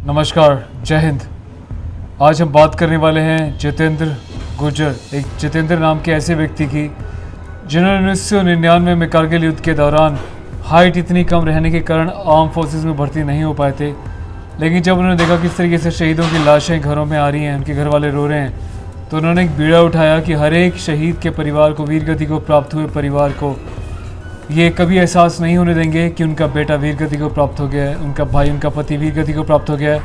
नमस्कार, जय हिंद। आज हम बात करने वाले हैं जितेंद्र गुर्जर, एक जितेंद्र नाम के ऐसे व्यक्ति की जिन्होंने 1999 में कारगिल युद्ध के दौरान हाइट इतनी कम रहने के कारण आर्म फोर्सेस में भर्ती नहीं हो पाए थे। लेकिन जब उन्होंने देखा किस तरीके से शहीदों की लाशें घरों में आ रही हैं, उनके घर वाले रो रहे हैं, तो उन्होंने एक बीड़ा उठाया कि हर एक शहीद के परिवार को, वीरगति को प्राप्त हुए परिवार को ये कभी एहसास नहीं होने देंगे कि उनका बेटा वीरगति को प्राप्त हो गया है, उनका भाई, उनका पति वीरगति को प्राप्त हो गया है।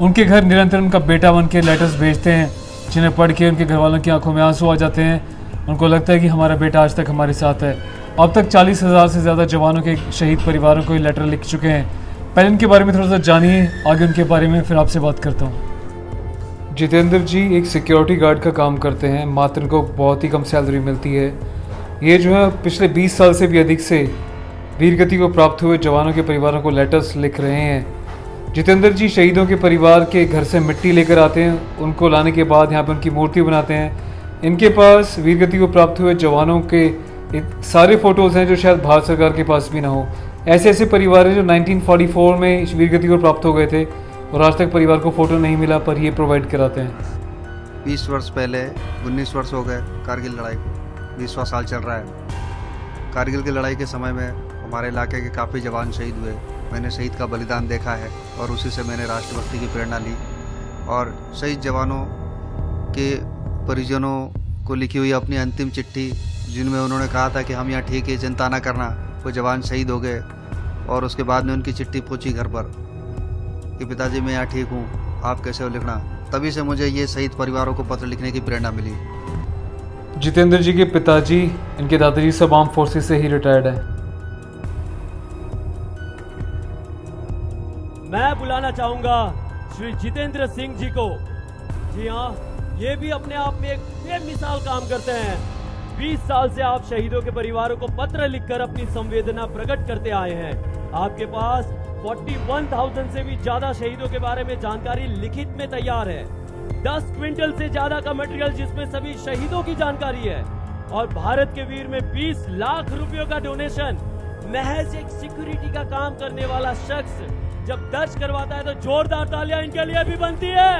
उनके घर निरंतर उनका बेटा बन के लेटर्स भेजते हैं, जिन्हें पढ़ के उनके घर वालों की आंखों में आंसू आ जाते हैं। उनको लगता है कि हमारा बेटा आज तक हमारे साथ है। अब तक 40,000 से ज़्यादा जवानों के शहीद परिवारों को ये लेटर लिख चुके हैं। पहले उनके बारे में थोड़ा सा जानिए, आगे उनके बारे में फिर आपसे बात करता हूँ। जितेंद्र जी एक सिक्योरिटी गार्ड का काम करते हैं, मात्र उनको बहुत ही कम सैलरी मिलती है। ये जो है पिछले 20 साल से भी अधिक से वीरगति को प्राप्त हुए जवानों के परिवारों को लेटर्स लिख रहे हैं। जितेंद्र जी शहीदों के परिवार के घर से मिट्टी लेकर आते हैं, उनको लाने के बाद यहाँ पर उनकी मूर्ति बनाते हैं। इनके पास वीरगति को प्राप्त हुए जवानों के सारे फ़ोटोज़ हैं जो शायद भारत सरकार के पास भी ना हो। ऐसे ऐसे परिवार हैं जो 1944 में वीरगति को प्राप्त हो गए थे और आज तक परिवार को फ़ोटो नहीं मिला, पर ये प्रोवाइड कराते हैं। 20 वर्ष पहले 19 वर्ष हो गए कारगिल लड़ाई को, 20वां साल चल रहा है। कारगिल की लड़ाई के समय में हमारे इलाके के काफ़ी जवान शहीद हुए। मैंने शहीद का बलिदान देखा है और उसी से मैंने राष्ट्रभक्ति की प्रेरणा ली और शहीद जवानों के परिजनों को लिखी हुई अपनी अंतिम चिट्ठी, जिनमें उन्होंने कहा था कि हम यहाँ ठीक है, चिंता ना करना, वो जवान शहीद हो गए। और उसके बाद में उनकी चिट्ठी पहुँची घर पर कि पिताजी मैं यहाँ ठीक हूँ, आप कैसे हो, लिखना। तभी से मुझे ये शहीद परिवारों को पत्र लिखने की प्रेरणा मिली। जितेंद्र जी के पिताजी, इनके दादाजी सब आर्म फोर्सेस से ही रिटायर्ड हैं। मैं बुलाना चाहूंगा श्री जितेंद्र सिंह जी को। जी हाँ, ये भी अपने आप में एक बेमिसाल काम करते हैं। 20 साल से आप शहीदों के परिवारों को पत्र लिखकर अपनी संवेदना प्रकट करते आए हैं। आपके पास 41,000 से भी ज्यादा शहीदों के बारे में जानकारी लिखित में तैयार है। 10 क्विंटल से ज्यादा का मटेरियल जिसमें सभी शहीदों की जानकारी है और भारत के वीर में 20 लाख रुपयों का डोनेशन। महज एक सिक्योरिटी का काम करने वाला शख्स जब दर्ज करवाता है तो जोरदार तालियां इनके लिए भी बनती है।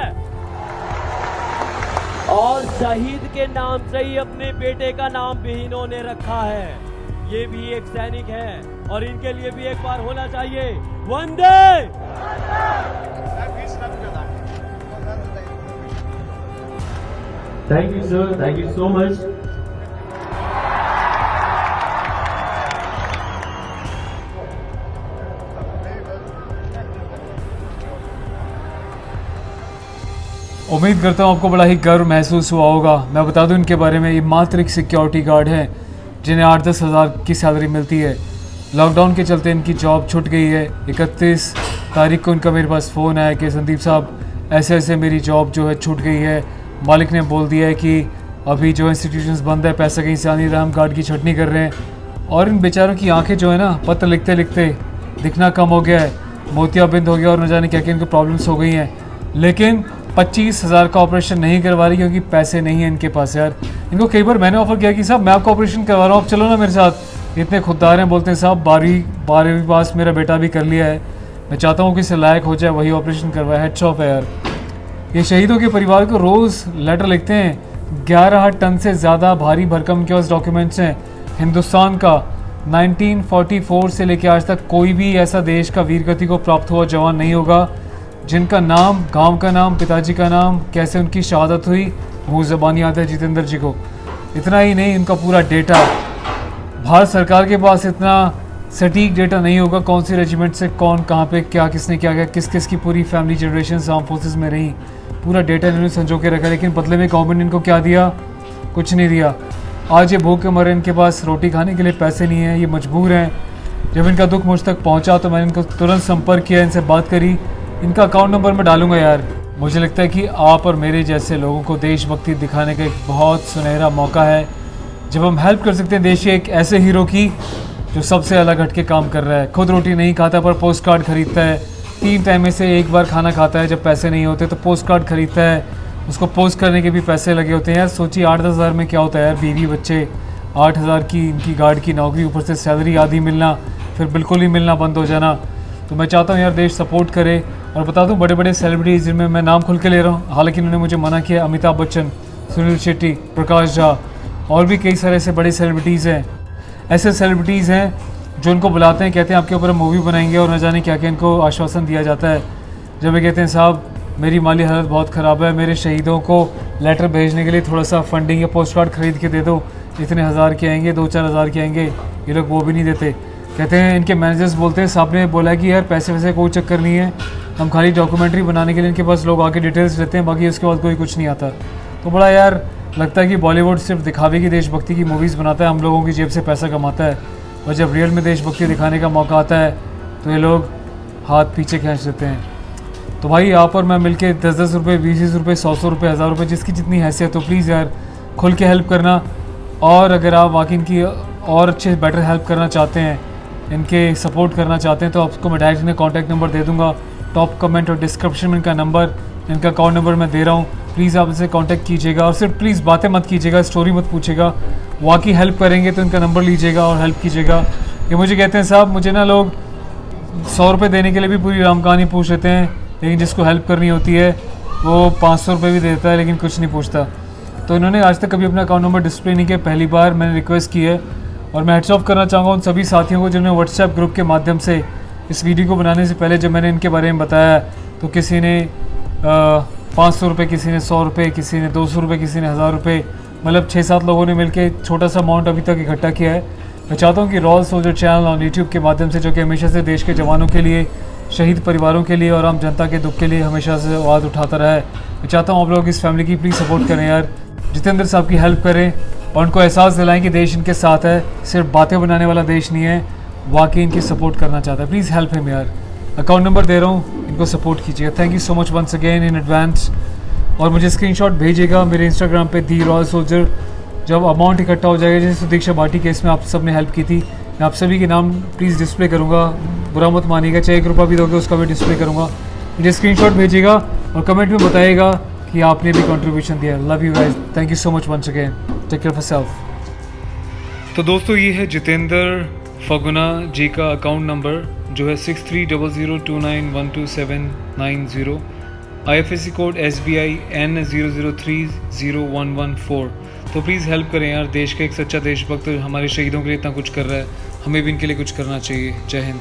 और शहीद के नाम से ही अपने बेटे का नाम भी इन्होंने रखा है। ये भी एक सैनिक है और इनके लिए भी एक बार होना चाहिए वंदे। Thank you, sir. Thank you so much. उम्मीद करता हूँ आपको बड़ा ही गर्व महसूस हुआ होगा। मैं बता दूँ इनके बारे में, ये मात्र एक सिक्योरिटी गार्ड हैं जिन्हें 8-10 हज़ार की सैलरी मिलती है। लॉकडाउन के चलते इनकी जॉब छूट गई है। 31 तारीख को इनका मेरे पास फ़ोन आया कि संदीप साहब ऐसे ऐसे मेरी जॉब जो है छूट गई है। मालिक ने बोल दिया है कि अभी जो इंस्टीट्यूशंस बंद है, पैसा कहीं से आ नहीं रहा, हम गार्ड की छटनी कर रहे हैं। और इन बेचारों की आंखें जो है ना, पत्र लिखते लिखते दिखना कम हो गया है, मोतियाबिंद हो गया और न जाने क्या क्या इनको प्रॉब्लम्स हो गई हैं। लेकिन 25,000 का ऑपरेशन नहीं करवा रही क्योंकि पैसे नहीं हैं इनके पास। यार इनको कई बार मैंने ऑफर किया कि साहब मैं आपका ऑपरेशन करवा रहा हूँ, आप चलो ना मेरे साथ। इतने खुददार हैं, बोलते हैं साहब 12वीं पास मेरा बेटा भी कर लिया है, मैं चाहता हूँ कि इससे लायक हो जाए, वही ऑपरेशन करवाए। हेड्स ऑफ है यार। ये शहीदों के परिवार को रोज़ लेटर लिखते हैं। 11 टन से ज़्यादा भारी भरकम के पास डॉक्यूमेंट्स हैं। हिंदुस्तान का 1944 से लेकर आज तक कोई भी ऐसा देश का वीरगति को प्राप्त हुआ जवान नहीं होगा जिनका नाम, गांव का नाम, पिताजी का नाम, कैसे उनकी शहादत हुई, मुँह ज़बानी आता है जितेंद्र जी को। इतना ही नहीं, इनका पूरा डेटा, भारत सरकार के पास इतना सटीक डेटा नहीं होगा कौन सी रेजिमेंट से कौन कहाँ पे क्या, किसने क्या किया, किस किस की पूरी फैमिली जनरेशन आर्म फोर्सेस में रही, पूरा डेटा इन्होंने संजो के रखा। लेकिन बदले में गवर्नमेंट ने इनको क्या दिया? कुछ नहीं दिया। आज ये भूख के मरे, इनके पास रोटी खाने के लिए पैसे नहीं हैं, ये मजबूर हैं। जब इनका दुख मुझ तक पहुंचा तो मैंने इनको तुरंत संपर्क किया, इनसे बात करी। इनका अकाउंट नंबर मैं डालूंगा यार। मुझे लगता है कि आप और मेरे जैसे लोगों को देशभक्ति दिखाने का एक बहुत सुनहरा मौका है जब हम हेल्प कर सकते हैं देश के एक ऐसे हीरो की जो सबसे अलग हट के काम कर रहा है। खुद रोटी नहीं खाता पर पोस्ट कार्ड खरीदता है, 3 टाइम में से 1 बार खाना खाता है। जब पैसे नहीं होते तो पोस्ट कार्ड खरीदता है, उसको पोस्ट करने के भी पैसे लगे होते हैं। यार सोचिए 8-10 हज़ार में क्या होता है यार, बीवी बच्चे, 8,000 की इनकी गार्ड की नौकरी, ऊपर से सैलरी आधी मिलना, फिर बिल्कुल ही मिलना बंद हो जाना। तो मैं चाहता हूँ यार देश सपोर्ट करे और बता दूं बड़े बड़े सेलिब्रिटीज़ जिनमें मैं नाम खुल के ले रहा हूँ, हालांकि उन्होंने मुझे मना किया, अमिताभ बच्चन, सुनील शेट्टी, प्रकाश झा और भी कई सारे ऐसे बड़े सेलिब्रिटीज़ हैं। ऐसे सेलिब्रिटीज़ हैं जो उनको बुलाते हैं, कहते हैं आपके ऊपर मूवी बनाएंगे और न जाने क्या क्या इनको आश्वासन दिया जाता है। जब वे कहते हैं साहब मेरी माली हालत बहुत ख़राब है, मेरे शहीदों को लेटर भेजने के लिए थोड़ा सा फंडिंग या पोस्ट कार्ड ख़रीद के दे दो, इतने हज़ार के आएंगे, 2-4 हज़ार के आएंगे, ये लोग वो भी नहीं देते। कहते हैं इनके मैनेजर्स बोलते हैं साहब ने बोला कि यार पैसे वैसे कोई चक्कर नहीं है, हम खाली डॉक्यूमेंट्री बनाने के लिए इनके पास लोग आके डिटेल्स लेते हैं, बाकी उसके बाद कोई कुछ नहीं आता। तो बड़ा यार लगता है कि बॉलीवुड सिर्फ दिखावे की देशभक्ति की मूवीज़ बनाता है, हम लोगों की जेब से पैसा कमाता है, और जब रियल में देशभक्ति दिखाने का मौका आता है तो ये लोग हाथ पीछे खींच लेते हैं। तो भाई आप और मैं मिलके 10-10 रुपये, 20-20 रुपये, 100-100 रुपये, 1000 रुपये, जिसकी जितनी हैसियत हो प्लीज़ यार खुल के हेल्प करना। और अगर आप वाकई इनकी और अच्छे बेटर हेल्प करना चाहते हैं, इनके सपोर्ट करना चाहते हैं, तो आपको मैं डायरेक्ट इन्हें कॉन्टैक्ट नंबर दे दूँगा, टॉप कमेंट और डिस्क्रिप्शन में इनका नंबर, इनका अकाउंट नंबर मैं दे रहा हूँ। प्लीज़ आप इनसे कांटेक्ट कीजिएगा और सिर्फ प्लीज़ बातें मत कीजिएगा, स्टोरी मत पूछिएगा, वाकई हेल्प करेंगे तो इनका नंबर लीजिएगा और हेल्प कीजिएगा। ये मुझे कहते हैं साहब मुझे ना लोग 100 रुपये देने के लिए भी पूरी राम कहानी पूछ लेते हैं, लेकिन जिसको हेल्प करनी होती है वो 500 रुपये भी देता है लेकिन कुछ नहीं पूछता। तो इन्होंने आज तक कभी अपना अकाउंट नंबर डिस्प्ले नहीं किया, पहली बार मैंने रिक्वेस्ट की है। और मैं हेड्स ऑफ करना चाहूँगा उन सभी साथियों को जिन्होंने व्हाट्सएप ग्रुप के माध्यम से इस वीडियो को बनाने से पहले जब मैंने इनके बारे में बताया तो किसी ने 500 रुपये, किसी ने 100 रुपये, किसी ने 200 रुपये, किसी ने 1000 रुपये, मतलब 6-7 लोगों ने मिलकर छोटा सा अमाउंट अभी तक इकट्ठा किया है। मैं चाहता हूँ कि रॉयल सोल्जर चैनल और यूट्यूब के माध्यम से जो कि हमेशा से देश के जवानों के लिए, शहीद परिवारों के लिए और आम जनता के दुख के लिए हमेशा से आवाज़ उठाता रहा है, मैं चाहता हूँ आप लोग इस फैमिली की प्लीज़ सपोर्ट करें यार, जितेंद्र साहब की हेल्प करें और उनको एहसास दिलाएं कि देश इनके साथ है, सिर्फ बातें बनाने वाला देश नहीं है, वाकई इनकी सपोर्ट करना चाहता है। प्लीज़ हेल्प हिम यार, अकाउंट नंबर दे रहा हूँ, इनको सपोर्ट कीजिएगा। Thank you so much once again in advance. और मुझे स्क्रीनशॉट भेजिएगा मेरे इंस्टाग्राम पे दी रॉयल सोल्जर, जब अमाउंट इकट्ठा हो जाएगा। जैसे सुदीक्षा भाटी केस में आप सब ने हेल्प की थी, मैं आप सभी के नाम प्लीज़ डिस्प्ले करूँगा, बुरा मत मानिएगा, चाहे 1 रुपया भी दोगे उसका भी डिस्प्ले करूँगा। मुझे स्क्रीनशॉट भेजिएगा और कमेंट में बताइएगा कि आपने भी कंट्रीब्यूशन दिया। Love you guys, thank you so much once again, take care of yourself. तो दोस्तों ये है जितेंद्र फगुना जी का अकाउंट नंबर जो है 630029127990, आईएफएससी कोड SBI N00301114। तो प्लीज़ हेल्प करें यार, देश का एक सच्चा देशभक्त हमारे शहीदों के लिए इतना कुछ कर रहा है, हमें भी इनके लिए कुछ करना चाहिए। जय हिंद।